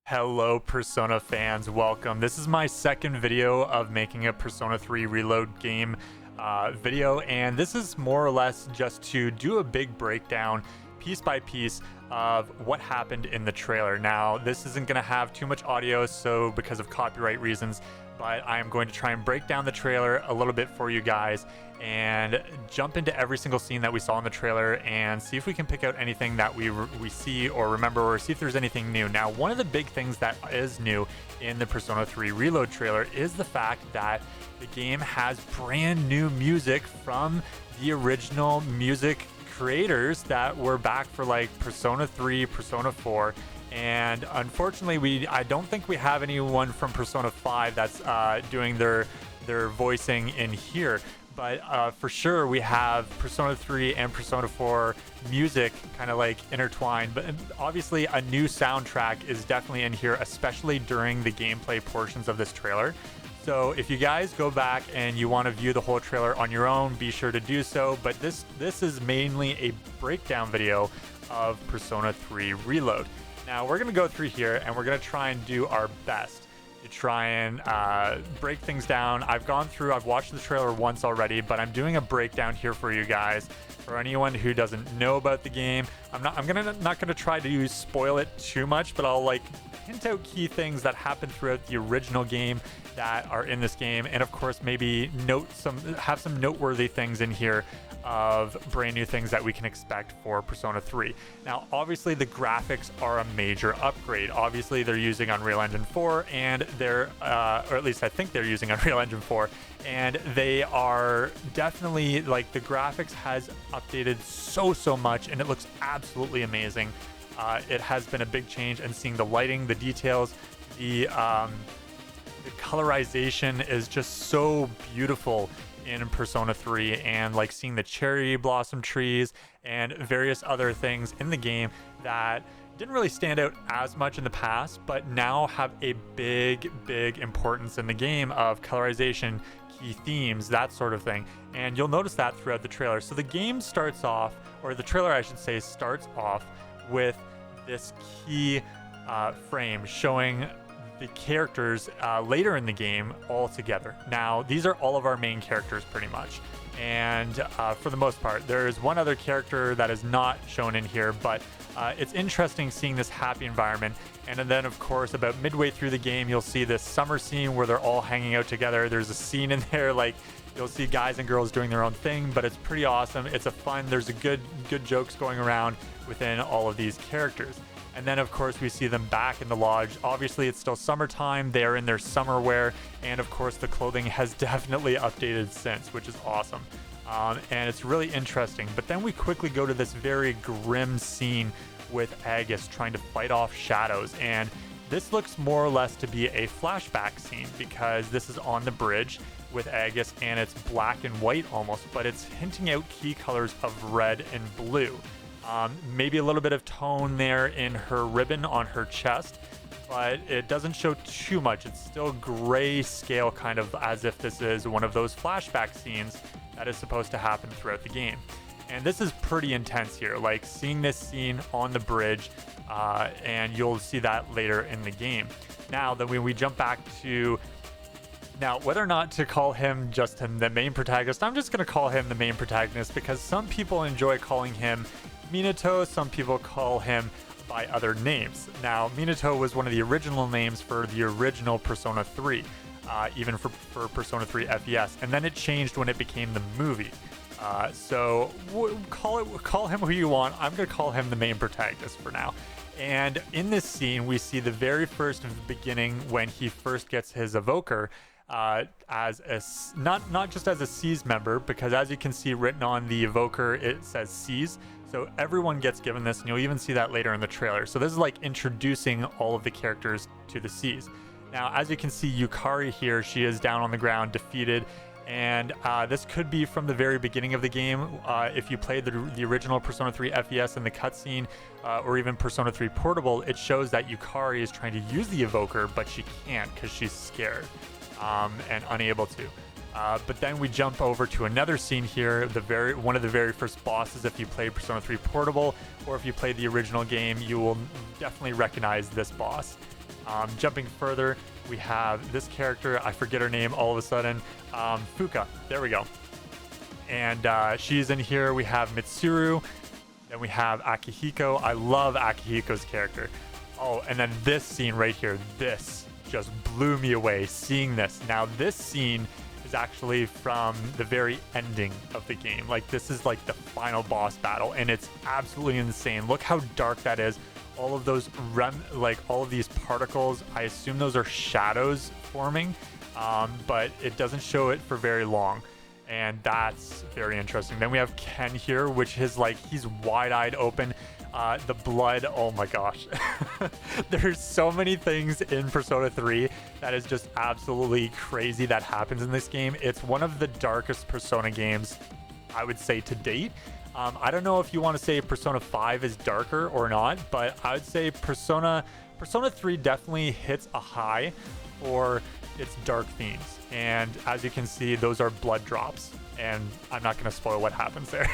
Hello Persona fans, welcome. This is my second video of making a Persona 3 Reload game video, and this is more or less just to do a big breakdown piece by piece of what happened in the trailer. Now, this isn't going to have too much audio, so because of copyright reasons, but I am going to try and break down the trailer a little bit for you guys and jump into every single scene that we saw in the trailer and see if we can pick out anything that we see or remember, or see if there's anything new. Now, one of the big things that is new in the Persona 3 Reload trailer is the fact that the game has brand new music from the original music creators that were back for like Persona 3, Persona 4, and unfortunately I don't think we have anyone from Persona 5 that's doing their voicing in here, but for sure we have Persona 3 and Persona 4 music kind of like intertwined. But obviously a new soundtrack is definitely in here, especially during the gameplay portions of this trailer. So if you guys go back and you want to view the whole trailer on your own, be sure to do so. But this is mainly a breakdown video of Persona 3 Reload. Now we're going to go through here and we're going to try and do our best to try and break things down. I've watched the trailer once already, but I'm doing a breakdown here for you guys. For anyone who doesn't know about the game, I'm not going to try to spoil it too much, but I'll like hint out key things that happened throughout the original game that are in this game, and of course maybe have some noteworthy things in here of brand new things that we can expect for Persona 3. Now, obviously the graphics are a major upgrade. Obviously they're using Unreal Engine 4, and or at least I think they're using Unreal Engine 4, and they are definitely, like, the graphics has updated so much, and it looks absolutely amazing. It has been a big change, and seeing the lighting, the details, the colorization is just so beautiful in Persona 3, and like seeing the cherry blossom trees and various other things in the game that didn't really stand out as much in the past, but now have a big importance in the game of colorization, key themes, that sort of thing. And you'll notice that throughout the trailer. So the game starts off, or the trailer I should say, starts off with this key frame showing the characters later in the game all together. Now, these are all of our main characters pretty much, and for the most part there is one other character that is not shown in here, but it's interesting seeing this happy environment. And then of course about midway through the game you'll see this summer scene where they're all hanging out together. There's a scene in there like you'll see guys and girls doing their own thing, but it's pretty awesome. It's a fun, there's a good jokes going around within all of these characters. And then of course we see them back in the lodge. Obviously it's still summertime, they are in their summer wear, and of course the clothing has definitely updated since, which is awesome. And it's really interesting. But then we quickly go to this very grim scene with Aigis trying to fight off shadows, and this looks more or less to be a flashback scene because this is on the bridge with Aigis, and it's black and white almost, but it's hinting out key colors of red and blue. Maybe a little bit of tone there in her ribbon on her chest, but it doesn't show too much. It's still gray scale, kind of as if this is one of those flashback scenes that is supposed to happen throughout the game. And this is pretty intense here, like seeing this scene on the bridge, and you'll see that later in the game. Now that when we jump back to whether or not to call him just the main protagonist, I'm just going to call him the main protagonist because some people enjoy calling him Minato, some people call him by other names. Now, Minato was one of the original names for the original Persona 3, even for Persona 3 FES, and then it changed when it became the movie. So call him who you want. I'm going to call him the main protagonist for now. And in this scene, we see the very first beginning when he first gets his evoker, as not just as a SEES member, because as you can see written on the evoker, it says SEES. So everyone gets given this, and you'll even see that later in the trailer. So this is like introducing all of the characters to the SEES. Now, as you can see, Yukari here, she is down on the ground, defeated, and this could be from the very beginning of the game. If you played the original Persona 3 FES in the cutscene, or even Persona 3 Portable, it shows that Yukari is trying to use the evoker, but she can't because she's scared and unable to. But then we jump over to another scene here, one of the very first bosses. If you played Persona 3 Portable, or if you played the original game, you will definitely recognize this boss. Jumping further, we have this character, I forget her name all of a sudden, Fuka, there we go. And she's in here. We have Mitsuru, then we have Akihiko. I love Akihiko's character. Oh, and then this scene right here, this just blew me away seeing this. Now this scene is actually from the very ending of the game. Like, this is like the final boss battle, and it's absolutely insane. Look how dark that is. All of those like all of these particles, I assume those are shadows forming, but it doesn't show it for very long, and that's very interesting. Then we have Ken here, which is like, he's wide-eyed open. The blood, oh my gosh. There's so many things in Persona 3 that is just absolutely crazy that happens in this game. It's one of the darkest Persona games, I would say, to date. I don't know if you want to say Persona 5 is darker or not, but I would say Persona 3 definitely hits a high for its dark themes. And as you can see, those are blood drops. And I'm not going to spoil what happens there.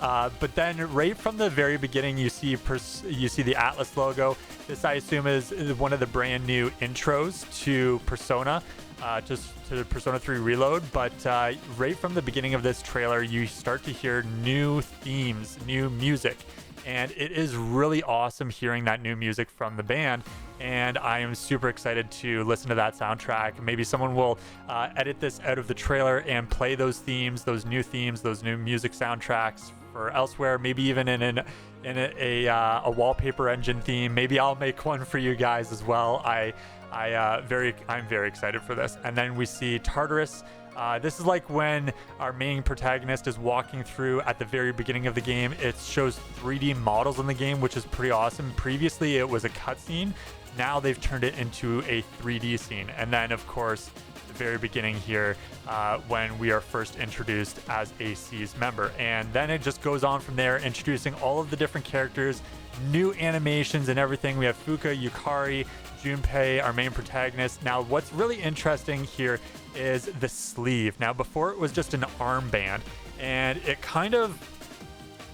But then right from the very beginning, you see the Atlas logo. This, I assume, is one of the brand new intros to Persona, just to Persona 3 Reload. But right from the beginning of this trailer, you start to hear new themes, new music. And it is really awesome hearing that new music from the band. And I am super excited to listen to that soundtrack. Maybe someone will edit this out of the trailer and play those themes, those new music soundtracks for elsewhere. Maybe even in a wallpaper engine theme. Maybe I'll make one for you guys as well. I'm very excited for this. And then we see Tartarus. This is like when our main protagonist is walking through at the very beginning of the game. It shows 3D models in the game, which is pretty awesome. Previously, it was a cutscene. Now they've turned it into a 3D scene. And then, of course, the very beginning here, when we are first introduced as AC's member. And then it just goes on from there, introducing all of the different characters, new animations and everything. We have Fuka, Yukari, Junpei, our main protagonist. Now, what's really interesting here is the sleeve. Now, before it was just an armband, and it kind of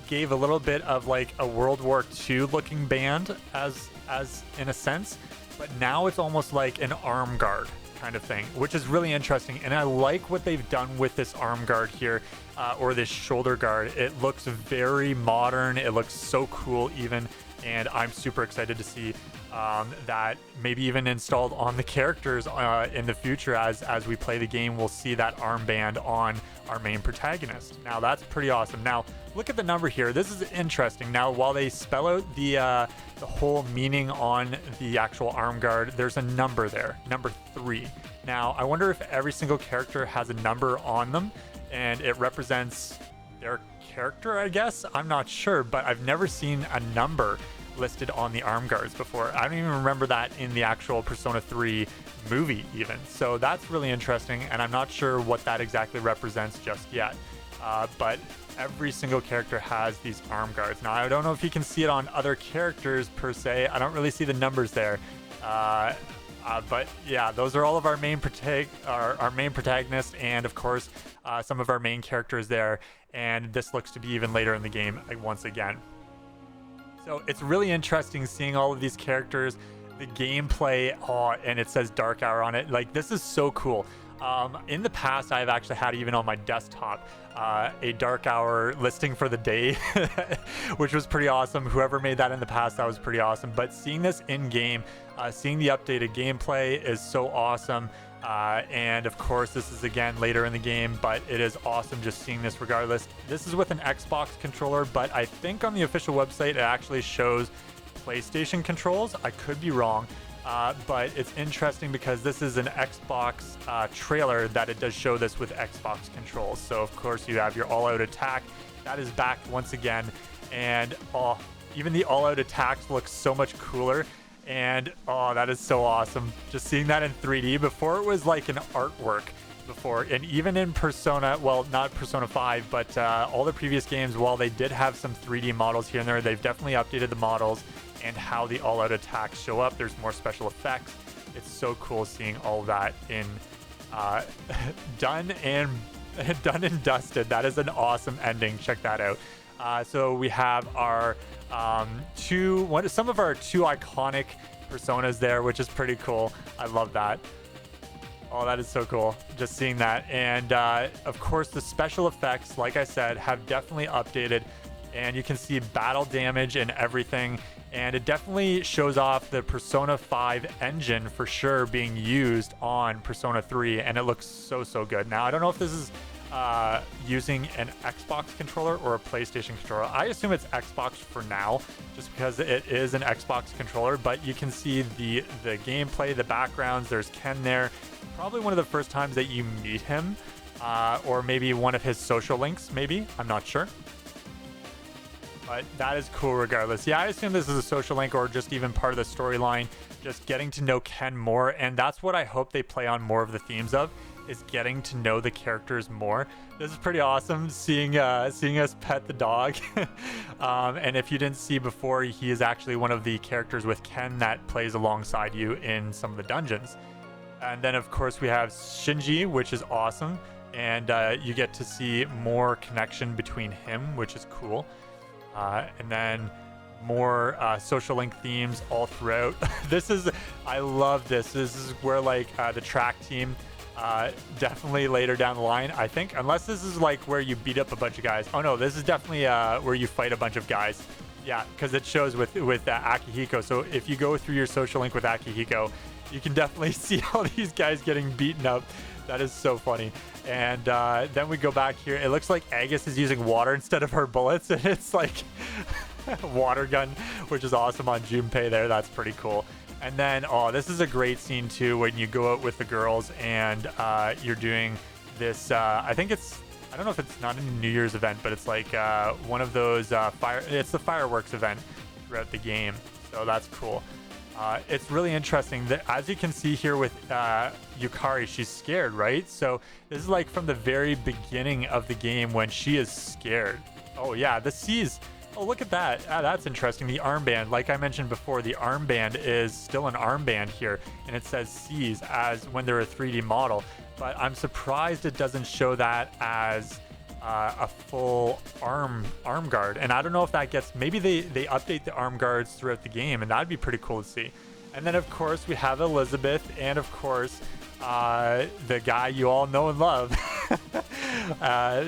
gave a little bit of like a World War II looking band as in a sense, but now it's almost like an arm guard kind of thing, which is really interesting. And I like what they've done with this arm guard here, or this shoulder guard. It looks very modern. It looks so cool even, and I'm super excited to see that maybe even installed on the characters in the future. As we play the game, we'll see that armband on our main protagonist. Now that's pretty awesome. Now look at the number here. This is interesting. Now, while they spell out the whole meaning on the actual arm guard, there's a number there, number 3. Now I wonder if every single character has a number on them and it represents their character, I guess. I'm not sure, but I've never seen a number listed on the arm guards before. I don't even remember that in the actual Persona 3 movie even. So that's really interesting, and I'm not sure what that exactly represents just yet. But every single character has these arm guards. Now, I don't know if you can see it on other characters per se. I don't really see the numbers there. But yeah, those are all of our main protagonists, and of course some of our main characters there. And this looks to be even later in the game once again. So it's really interesting seeing all of these characters, the gameplay, and it says Dark Hour on it. Like, this is so cool. In the past, I've actually had, even on my desktop, a Dark Hour listing for the day, which was pretty awesome. Whoever made that in the past, that was pretty awesome. But seeing this in game, seeing the updated gameplay is so awesome. And of course, this is again later in the game, but it is awesome just seeing this regardless. This is with an Xbox controller, but I think on the official website, it actually shows PlayStation controls. I could be wrong. But it's interesting because this is an Xbox trailer that it does show this with Xbox controls. So of course you have your all-out attack. That is back once again. And even the all-out attacks look so much cooler. And that is so awesome. Just seeing that in 3D. Before, it was like an artwork before. And even in Persona, well, not Persona 5, but all the previous games, while they did have some 3D models here and there, they've definitely updated the models and how the all-out attacks show up. There's more special effects. It's so cool seeing all that in done and dusted. That is an awesome ending. Check that out. So we have our some of our two iconic personas there, which is pretty cool. I love that. Oh, that is so cool, just seeing that. And of course, the special effects, like I said, have definitely updated, and you can see battle damage and everything. And it definitely shows off the Persona 5 engine for sure being used on Persona 3, and it looks so good. Now, I don't know if this is using an Xbox controller or a PlayStation controller. I assume it's Xbox for now, just because it is an Xbox controller, but you can see the gameplay, the backgrounds. There's Ken there. Probably one of the first times that you meet him, or maybe one of his social links, maybe. I'm not sure. But that is cool regardless. Yeah, I assume this is a social link or just even part of the storyline, just getting to know Ken more. And that's what I hope they play on more of the themes of, is getting to know the characters more. This is pretty awesome, seeing us pet the dog. And if you didn't see before, he is actually one of the characters with Ken that plays alongside you in some of the dungeons. And then of course we have Shinji, which is awesome. And you get to see more connection between him, which is cool. And then more social link themes all throughout. I love this. This is where like the track team, definitely later down the line, I think, unless this is like where you beat up a bunch of guys. Oh no, this is definitely where you fight a bunch of guys. Yeah, because it shows with Akihiko. So if you go through your social link with Akihiko, you can definitely see all these guys getting beaten up. That is so funny. And then we go back here. It looks like Aigis is using water instead of her bullets, and it's like water gun, which is awesome on Junpei there. That's pretty cool. And then, oh, this is a great scene too, when you go out with the girls and you're doing this, I think it's, I don't know if it's not a New Year's event, but it's like one of those it's the fireworks event throughout the game. So that's cool. It's really interesting that, as you can see here with Yukari, she's scared, right? So this is like from the very beginning of the game when she is scared. Oh yeah, the C's. Oh, look at that. That's interesting. The armband, like I mentioned before, the armband is still an armband here, and it says C's as when they're a 3D model. But I'm surprised it doesn't show that as a full arm guard. And I don't know if that gets, maybe they update the arm guards throughout the game, and that'd be pretty cool to see. And then of course we have Elizabeth, and of course the guy you all know and love.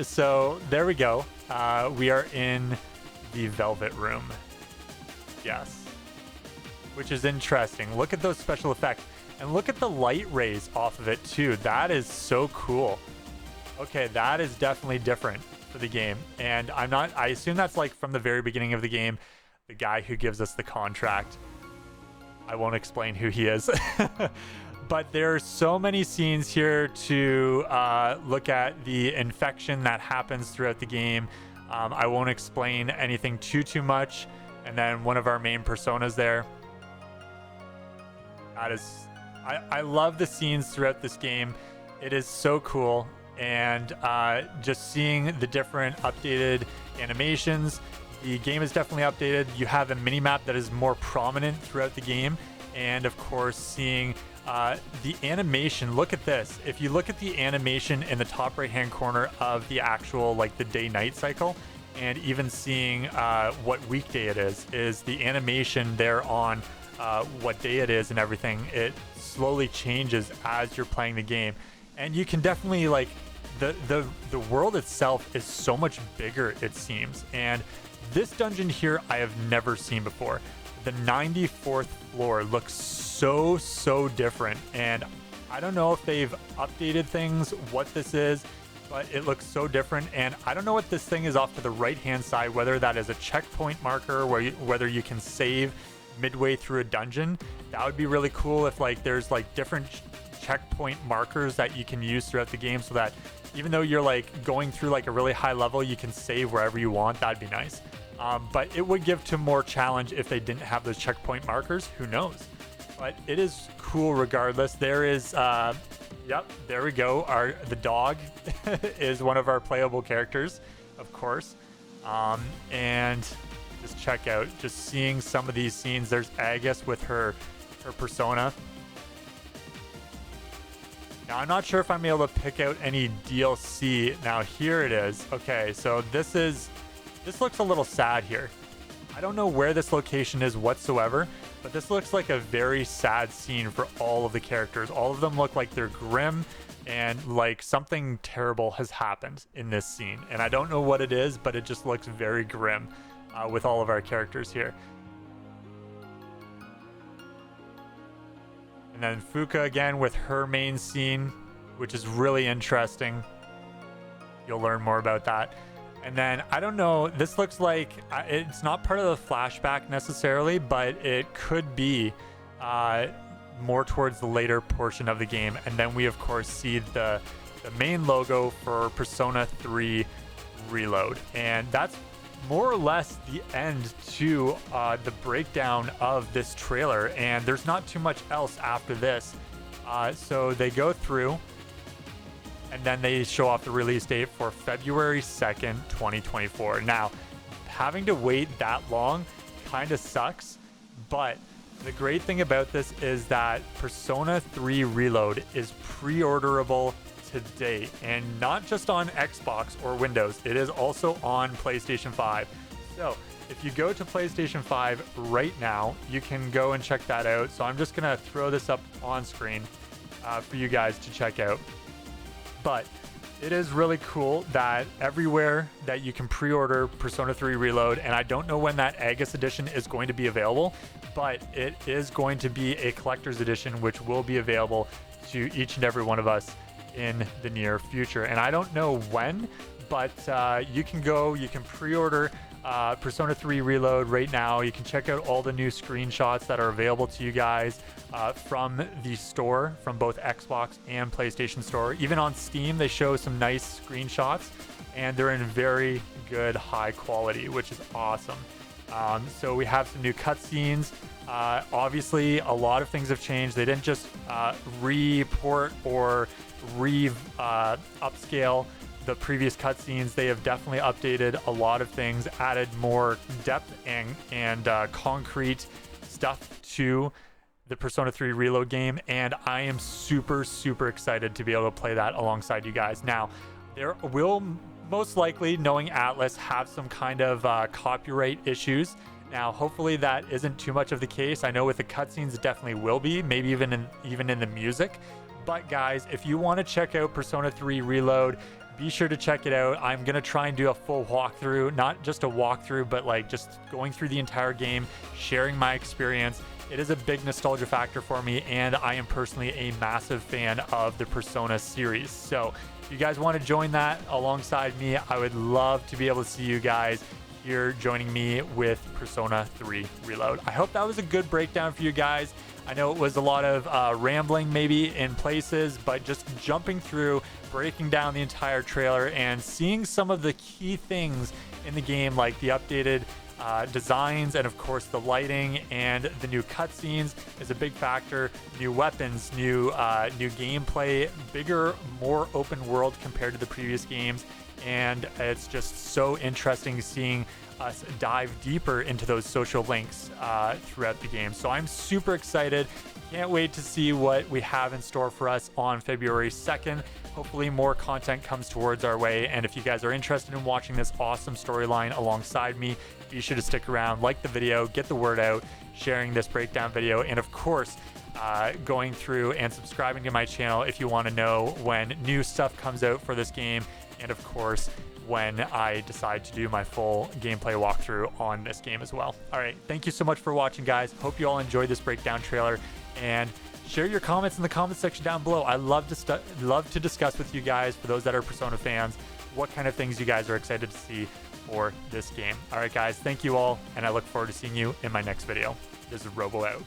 So there we go. We are in the Velvet Room. Yes, which is interesting. Look at those special effects, and look at the light rays off of it too. That is so cool. Okay, that is definitely different for the game. And I assume that's like from the very beginning of the game, the guy who gives us the contract. I won't explain who he is. But there are so many scenes here to look at the infection that happens throughout the game. I won't explain anything too much. And then one of our main personas there. That is, I love the scenes throughout this game. It is so cool. And just seeing the different updated animations. The game is definitely updated. You have a mini-map that is more prominent throughout the game. And of course, seeing the animation. Look at this. If you look at the animation in the top right-hand corner of the actual, like, the day-night cycle, and even seeing what weekday it is the animation there on what day it is and everything. It slowly changes as you're playing the game. And you can definitely, like, the world itself is so much bigger, it seems. And this dungeon here I have never seen before. The 94th floor looks so different, and I don't know if they've updated things, what this is, but it looks so different. And I don't know what this thing is off to the right hand side, whether that is a checkpoint marker, whether you can save midway through a dungeon. That would be really cool if, like, there's like different checkpoint markers that you can use throughout the game, so that even though you're like going through like a really high level, you can save wherever you want. That'd be nice. But it would give to more challenge if they didn't have those checkpoint markers. Who knows? But it is cool regardless. There is, yep, there we go. The dog is one of our playable characters, of course. And just check out, just seeing some of these scenes. There's Aigis with her persona. Now, I'm not sure if I'm able to pick out any DLC. Now, here it is. Okay, so this looks a little sad here. I don't know where this location is whatsoever, but this looks like a very sad scene for all of the characters. All of them look like they're grim and like something terrible has happened in this scene. And I don't know what it is, but it just looks very grim with all of our characters here. And then Fuka again with her main scene, which is really interesting. You'll learn more about that. And then, I don't know, this looks like it's not part of the flashback necessarily, but it could be more towards the later portion of the game. And then we, of course, see the main logo for Persona 3 Reload. And that's more or less the end to the breakdown of this trailer. And there's not too much else after this. So they go through, and then they show off the release date for February 2nd, 2024. Now, having to wait that long kind of sucks, but the great thing about this is that Persona 3 Reload is pre-orderable today, and not just on Xbox or Windows, it is also on PlayStation 5. So if you go to PlayStation 5 right now, you can go and check that out. So I'm just gonna throw this up on screen for you guys to check out. But it is really cool that everywhere that you can pre-order Persona 3 Reload, and I don't know when that Aigis edition is going to be available, but it is going to be a collector's edition, which will be available to each and every one of us in the near future. And I don't know when, but you can pre-order Persona 3 Reload right now. You can check out all the new screenshots that are available to you guys from the store, from both Xbox and PlayStation Store. Even on Steam, they show some nice screenshots, and they're in very good high quality, which is awesome. So we have some new cutscenes. Obviously, a lot of things have changed. They didn't just report or upscale the previous cutscenes. They have definitely updated a lot of things, added more depth and concrete stuff to the Persona 3 Reload game, and I am super excited to be able to play that alongside you guys. Now, there will most likely, knowing Atlas, have some kind of copyright issues. Now, hopefully that isn't too much of the case. I know with the cutscenes it definitely will be, maybe even in the music. But guys, if you want to check out Persona 3 Reload, be sure to check it out. I'm gonna try and do a full walkthrough, not just a walkthrough, but like just going through the entire game, sharing my experience. It is a big nostalgia factor for me, and I am personally a massive fan of the Persona series. So if you guys want to join that alongside me, I would love to be able to see you guys here joining me with Persona 3 Reload. I hope that was a good breakdown for you guys. I know it was a lot of rambling maybe in places, but just jumping through, breaking down the entire trailer and seeing some of the key things in the game, like the updated designs, and of course the lighting and the new cutscenes is a big factor. New weapons, new gameplay, bigger, more open world compared to the previous games, and it's just so interesting seeing us dive deeper into those social links throughout the game. So I'm super excited. Can't wait to see what we have in store for us on February 2nd. Hopefully more content comes towards our way. And if you guys are interested in watching this awesome storyline alongside me, be sure to stick around, like the video, get the word out, sharing this breakdown video, and of course, going through and subscribing to my channel if you want to know when new stuff comes out for this game, and of course, when I decide to do my full gameplay walkthrough on this game as well. All right, thank you so much for watching, guys. Hope you all enjoyed this breakdown trailer, and share your comments in the comment section down below. I love to discuss with you guys, for those that are Persona fans, what kind of things you guys are excited to see for this game. All right, guys, thank you all, and I look forward to seeing you in my next video. This is Robo out.